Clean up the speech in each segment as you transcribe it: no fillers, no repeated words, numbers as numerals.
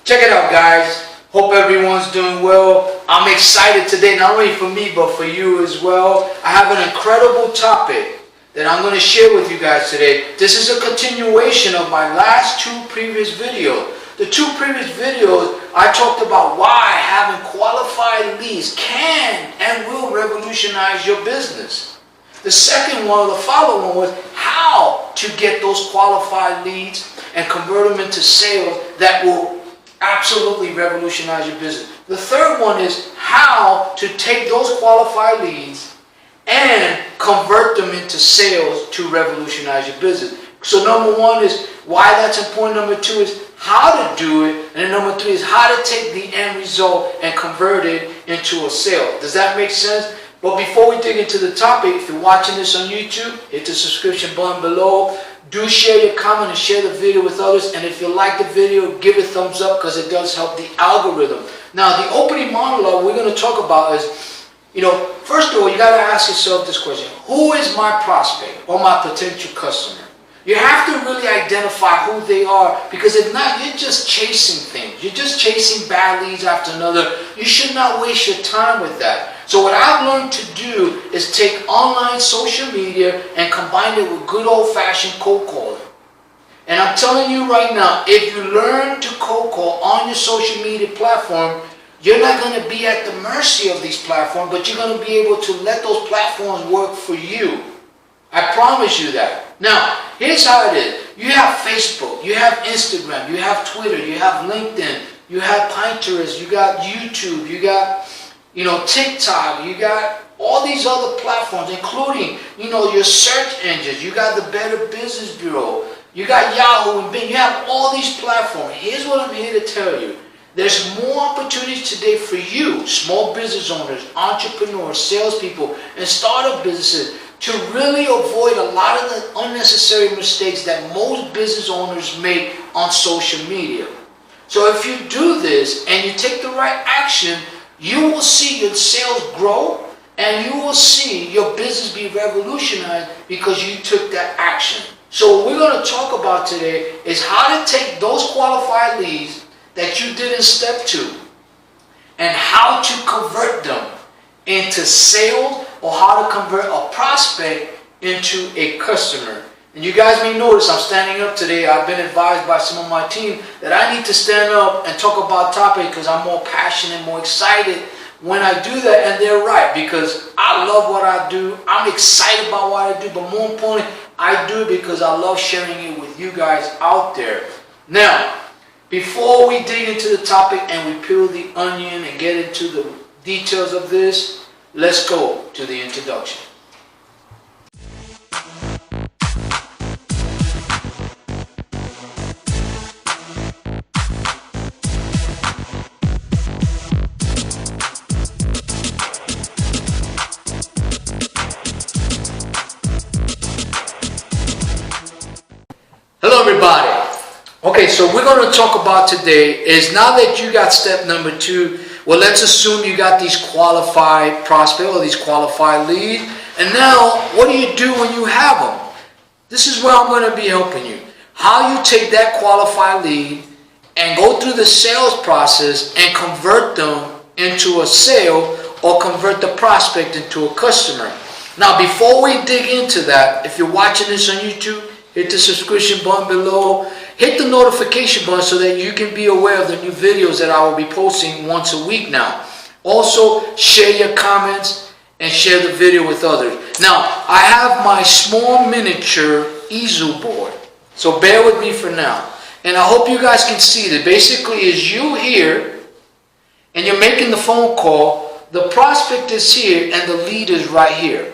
Check it out, guys. Hope everyone's doing well. I'm excited today, not only for me, but for you as well. I have an incredible topic that I'm going to share with you guys today. This is a continuation of my last two previous videos. The two previous videos, I talked about why having qualified leads can and will revolutionize your business. The second one, the following one, was how to get those qualified leads and convert them into sales that will absolutely revolutionize your business. The third one is how to take those qualified leads and convert them into sales to revolutionize your business. So number one is why that's important. Number two is how to do it. And then number three is how to take the end result and convert it into a sale. Does that make sense? But before we dig into the topic, if you're watching this on YouTube, hit the subscription button below. Do share your comment and share the video with others. And if you like the video, give it a thumbs up because it does help the algorithm. Now, the opening monologue we're going to talk about is, first of all, you got to ask yourself this question. Who is my prospect or my potential customer? You have to really identify who they are, because if not, you're just chasing things. You're just chasing bad leads after another. You should not waste your time with that. So what I've learned to do is take online social media and combine it with good old-fashioned cold calling. And I'm telling you right now, if you learn to cold call on your social media platform, you're not going to be at the mercy of these platforms, but you're going to be able to let those platforms work for you. I promise you that. Now, here's how it is. You have Facebook, you have Instagram, you have Twitter, you have LinkedIn, you have Pinterest, you got YouTube, you got, TikTok, you got all these other platforms, including, your search engines. You got the Better Business Bureau, you got Yahoo and Bing. You have all these platforms. Here's what I'm here to tell you. There's more opportunities today for you, small business owners, entrepreneurs, salespeople, and startup businesses, to really avoid a lot of the unnecessary mistakes that most business owners make on social media. So if you do this and you take the right action, you will see your sales grow and you will see your business be revolutionized because you took that action. So what we're going to talk about today is how to take those qualified leads that you did in step 2 and how to convert them into sales, or how to convert a prospect into a customer. And you guys may notice I'm standing up today. I've been advised by some of my team that I need to stand up and talk about topic because I'm more passionate, more excited when I do that. And they're right, because I love what I do. I'm excited about what I do, but more importantly, I do it because I love sharing it with you guys out there. Now, before we dig into the topic and we peel the onion and get into the details of this, let's go to the introduction. Hello everybody. Okay, so we're going to talk about today is, now that you got step number 2, well, let's assume you got these qualified prospects or these qualified leads. And now, what do you do when you have them? This is where I'm going to be helping you. How you take that qualified lead and go through the sales process and convert them into a sale, or convert the prospect into a customer. Now, before we dig into that, if you're watching this on YouTube, hit the subscription button below. Hit the notification button so that you can be aware of the new videos that I will be posting once a week now. Also, share your comments and share the video with others. Now, I have my small miniature easel board, so bear with me for now. And I hope you guys can see that basically is you here and you're making the phone call, the prospect is here and the lead is right here.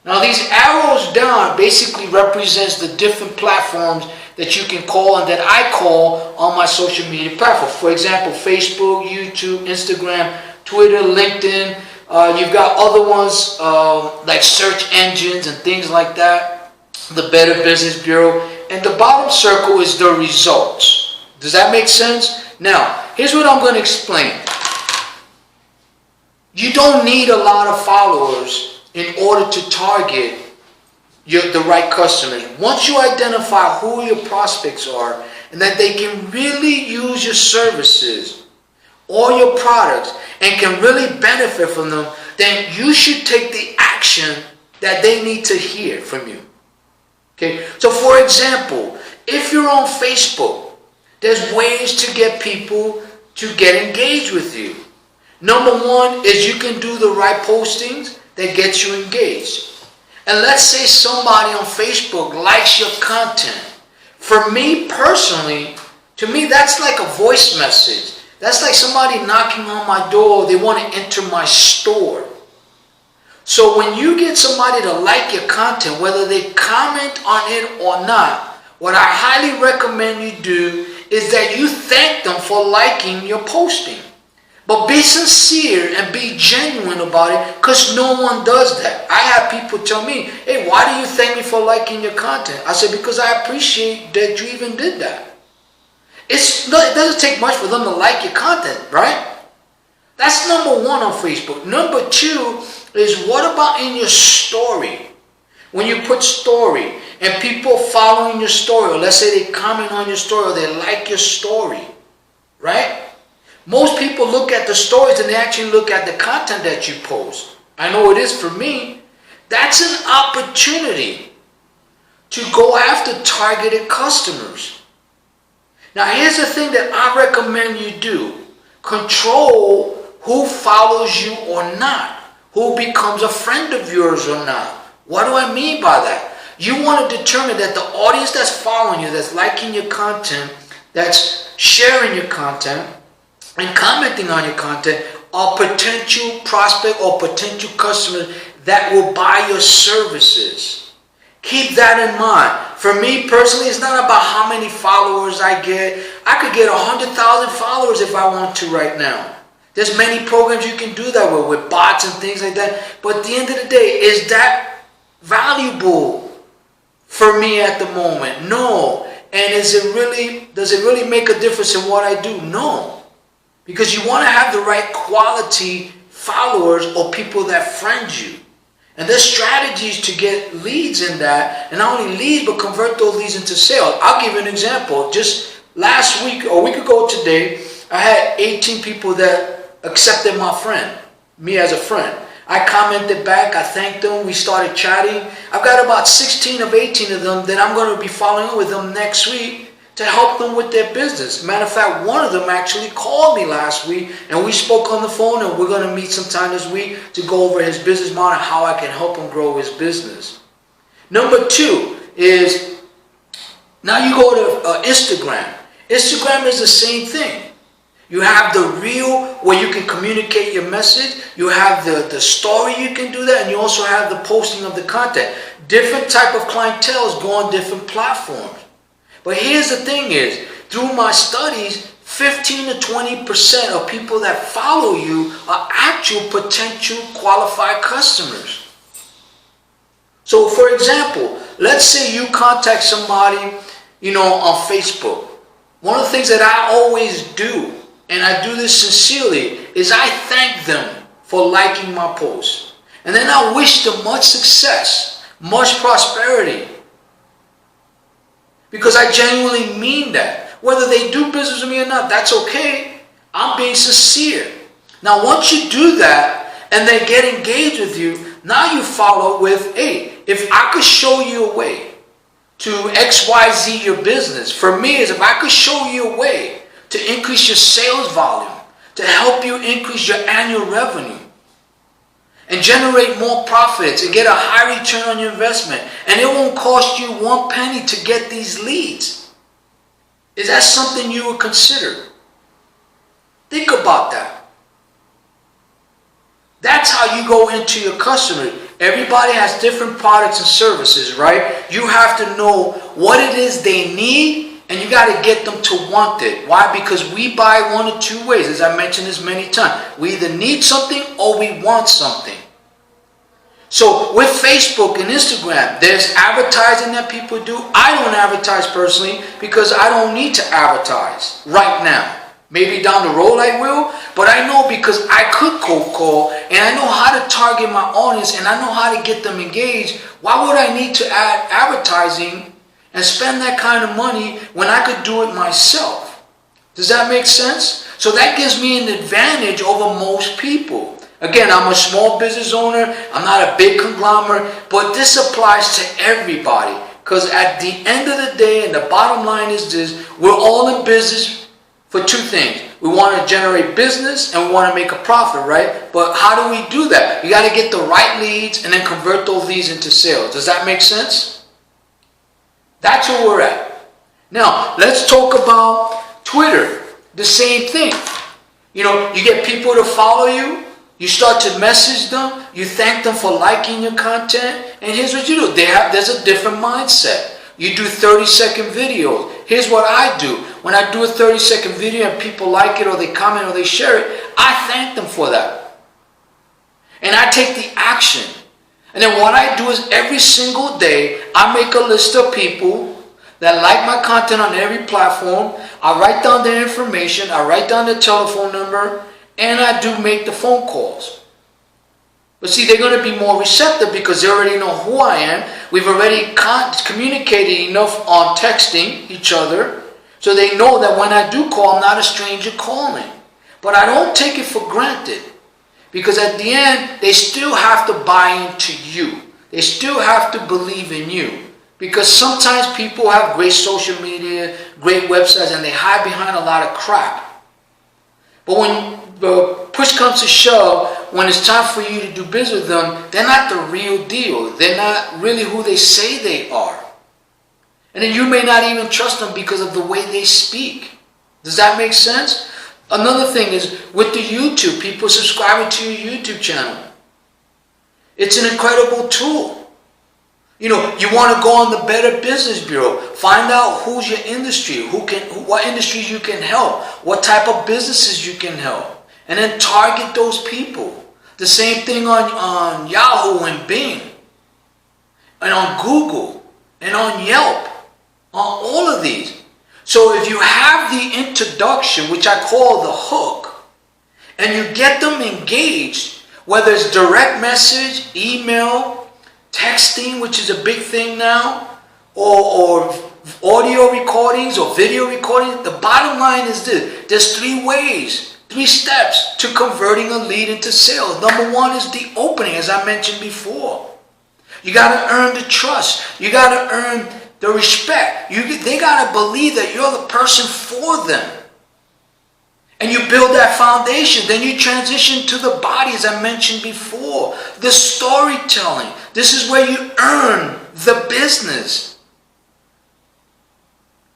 Now, these arrows down basically represents the different platforms that you can call and that I call on my social media platform. For example, Facebook, YouTube, Instagram, Twitter, LinkedIn. You've got other ones like search engines and things like that. The Better Business Bureau. And the bottom circle is the results. Does that make sense? Now, here's what I'm going to explain. You don't need a lot of followers in order to target the right customers. Once you identify who your prospects are and that they can really use your services or your products and can really benefit from them, then you should take the action that they need to hear from you. Okay? So for example, if you're on Facebook, there's ways to get people to get engaged with you. Number one is you can do the right postings that get you engaged. And let's say somebody on Facebook likes your content. For me personally, to me that's like a voice message. That's like somebody knocking on my door. They want to enter my store. So when you get somebody to like your content, whether they comment on it or not, what I highly recommend you do is that you thank them for liking your posting. But be sincere and be genuine about it, because no one does that. I have people tell me, hey, why do you thank me for liking your content? I said, because I appreciate that you even did that. It doesn't take much for them to like your content, right? That's number one on Facebook. Number two is, what about in your story? When you put story and people following your story, or let's say they comment on your story or they like your story, right? Most people look at the stories and they actually look at the content that you post. I know it is for me. That's an opportunity to go after targeted customers. Now here's the thing that I recommend you do. Control who follows you or not, who becomes a friend of yours or not. What do I mean by that? You want to determine that the audience that's following you, that's liking your content, that's sharing your content, and commenting on your content, are potential prospect or potential customers that will buy your services. Keep that in mind. For me personally, it's not about how many followers I get. I could get 100,000 followers if I want to right now. There's many programs you can do that with bots and things like that. But at the end of the day, is that valuable for me at the moment? No. And does it really make a difference in what I do? No. Because you want to have the right quality followers or people that friend you. And there's strategies to get leads in that. And not only leads, but convert those leads into sales. I'll give you an example. Just last week, or a week ago today, I had 18 people that accepted my friend, me as a friend. I commented back, I thanked them, we started chatting. I've got about 16 of 18 of them that I'm going to be following up with them next week to help them with their business. Matter of fact, one of them actually called me last week and we spoke on the phone, and we're going to meet sometime this week to go over his business model and how I can help him grow his business. Number two is, now you go to Instagram. Instagram is the same thing. You have the reel where you can communicate your message. You have the story, you can do that. And you also have the posting of the content. Different type of clientele go on different platforms. But here's the thing is, through my studies, 15 to 20% of people that follow you are actual potential qualified customers. So for example, let's say you contact somebody, on Facebook. One of the things that I always do, and I do this sincerely, is I thank them for liking my post. And then I wish them much success, much prosperity. Because I genuinely mean that. Whether they do business with me or not, that's okay. I'm being sincere. Now once you do that, and they get engaged with you, now you follow with, hey, if I could show you a way to XYZ your business, for me is if I could show you a way to increase your sales volume, to help you increase your annual revenue, and generate more profits and get a high return on your investment, and it won't cost you one penny to get these leads. Is that something you would consider? Think about that. That's how you go into your customers. Everybody has different products and services, right? You have to know what it is they need, and you got to get them to want it. Why? Because we buy one of two ways, as I mentioned this many times. We either need something or we want something. So with Facebook and Instagram, there's advertising that people do. I don't advertise personally because I don't need to advertise right now. Maybe down the road I will, but I know because I could cold call and I know how to target my audience and I know how to get them engaged. Why would I need to add advertising and spend that kind of money when I could do it myself. Does that make sense? So that gives me an advantage over most people. Again, I'm a small business owner. I'm not a big conglomerate, but this applies to everybody. Because at the end of the day, and the bottom line is this, we're all in business for two things. We want to generate business and we want to make a profit, right? But how do we do that? You got to get the right leads and then convert those leads into sales. Does that make sense? That's where we're at. Now, let's talk about Twitter. The same thing. You know, you get people to follow you. You start to message them. You thank them for liking your content. And here's what you do. There's a different mindset. You do 30-second videos. Here's what I do. When I do a 30-second video and people like it or they comment or they share it, I thank them for that. And I take the action. And then what I do is every single day, I make a list of people that like my content on every platform. I write down their information. I write down their telephone number. And I do make the phone calls. But see, they're going to be more receptive because they already know who I am. We've already communicated enough on texting each other. So they know that when I do call, I'm not a stranger calling. But I don't take it for granted. Because at the end, they still have to buy into you. They still have to believe in you. Because sometimes people have great social media, great websites, and they hide behind a lot of crap. But when the push comes to shove, when it's time for you to do business with them, they're not the real deal. They're not really who they say they are. And then you may not even trust them because of the way they speak. Does that make sense? Another thing is with the YouTube, people subscribing to your YouTube channel. It's an incredible tool. You know, you want to go on the Better Business Bureau. Find out who's your industry, what industries you can help, what type of businesses you can help. And then target those people. The same thing on Yahoo and Bing. And on Google. And on Yelp. On all of these. So if you have the introduction, which I call the hook, and you get them engaged, whether it's direct message, email, texting, which is a big thing now, or audio recordings or video recordings, the bottom line is this. There's three steps to converting a lead into sales. Number one is the opening, as I mentioned before. You got to earn the trust. You got to earn the respect. They got to believe that you're the person for them. And you build that foundation. Then you transition to the body, as I mentioned before. The storytelling. This is where you earn the business.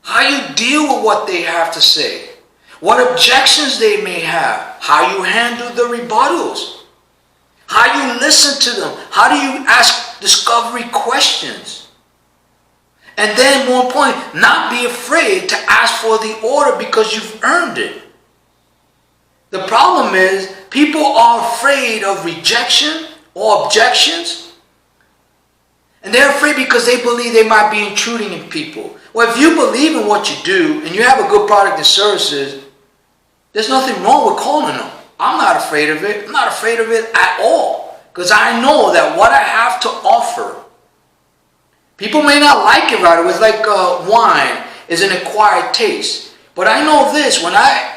How you deal with what they have to say. What objections they may have. How you handle the rebuttals. How you listen to them. How do you ask discovery questions. And then, more importantly, not be afraid to ask for the order because you've earned it. The problem is, people are afraid of rejection or objections. And they're afraid because they believe they might be intruding in people. Well, if you believe in what you do and you have a good product and services, there's nothing wrong with calling them. I'm not afraid of it. I'm not afraid of it at all. Because I know that what I have to offer, people may not like it right away. It's like wine is an acquired taste. But I know this, when I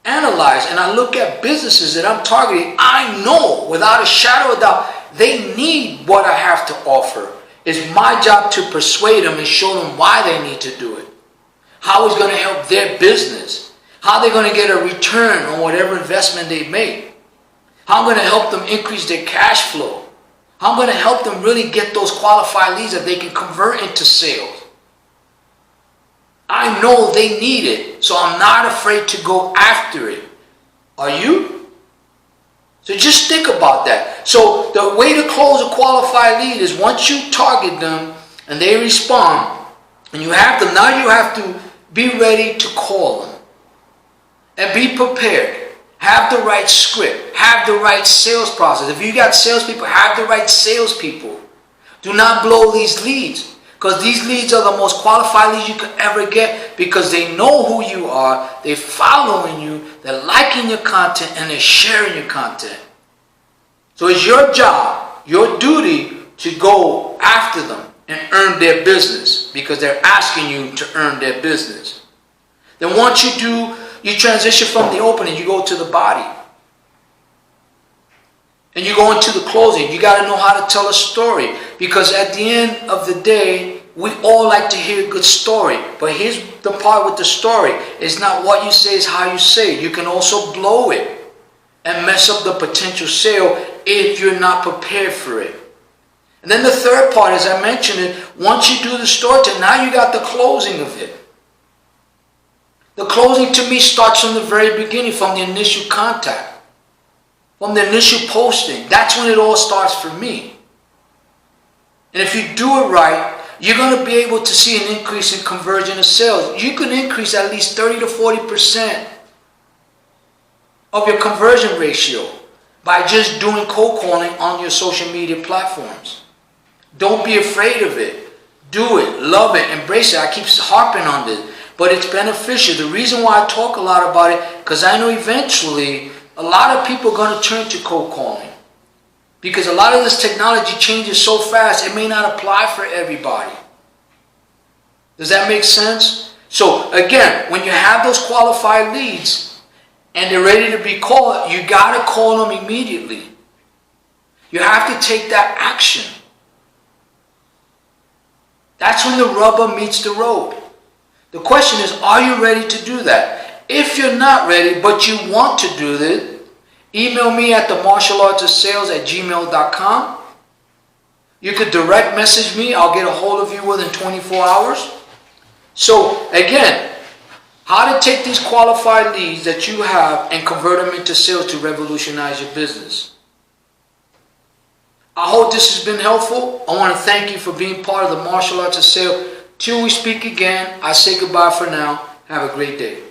analyze and I look at businesses that I'm targeting, I know without a shadow of doubt, they need what I have to offer. It's my job to persuade them and show them why they need to do it. How it's going to help their business. How they're going to get a return on whatever investment they make. How I'm going to help them increase their cash flow. How I'm going to help them really get those qualified leads that they can convert into sales. I know they need it, so I'm not afraid to go after it. Are you? So just think about that. So the way to close a qualified lead is once you target them and they respond, and you have them, now you have to be ready to call them. And be prepared. Have the right script. Have the right sales process. If you got salespeople, have the right salespeople. Do not blow these leads. Because these leads are the most qualified leads you could ever get because they know who you are, they're following you, they're liking your content, and they're sharing your content. So it's your job, your duty to go after them. and earn their business because they're asking you to earn their business. Then once you transition from the opening, you go to the body. And you go into the closing. You got to know how to tell a story. Because at the end of the day, we all like to hear a good story. But here's the part with the story. It's not what you say, it's how you say it. You can also blow it and mess up the potential sale if you're not prepared for it. And then the third part, as I mentioned it, once you do the storytelling, now you got the closing of it. The closing to me starts from the very beginning, from the initial contact. From the initial posting. That's when it all starts for me. And if you do it right, you're going to be able to see an increase in conversion of sales. You can increase at least 30 to 40% of your conversion ratio by just doing cold calling on your social media platforms. Don't be afraid of it. Do it. Love it. Embrace it. I keep harping on this. But it's beneficial. The reason why I talk a lot about it, because I know eventually a lot of people are going to turn to cold calling. Because a lot of this technology changes so fast, it may not apply for everybody. Does that make sense? So again, when you have those qualified leads and they're ready to be called, you got to call them immediately. You have to take that action. That's when the rubber meets the road. The question is, are you ready to do that? If you're not ready, but you want to do this, email me at themartialartsofsales@gmail.com. You could direct message me. I'll get a hold of you within 24 hours. So again, how to take these qualified leads that you have and convert them into sales to revolutionize your business. I hope this has been helpful. I want to thank you for being part of the Martial Arts of Sales. Till we speak again, I say goodbye for now. Have a great day.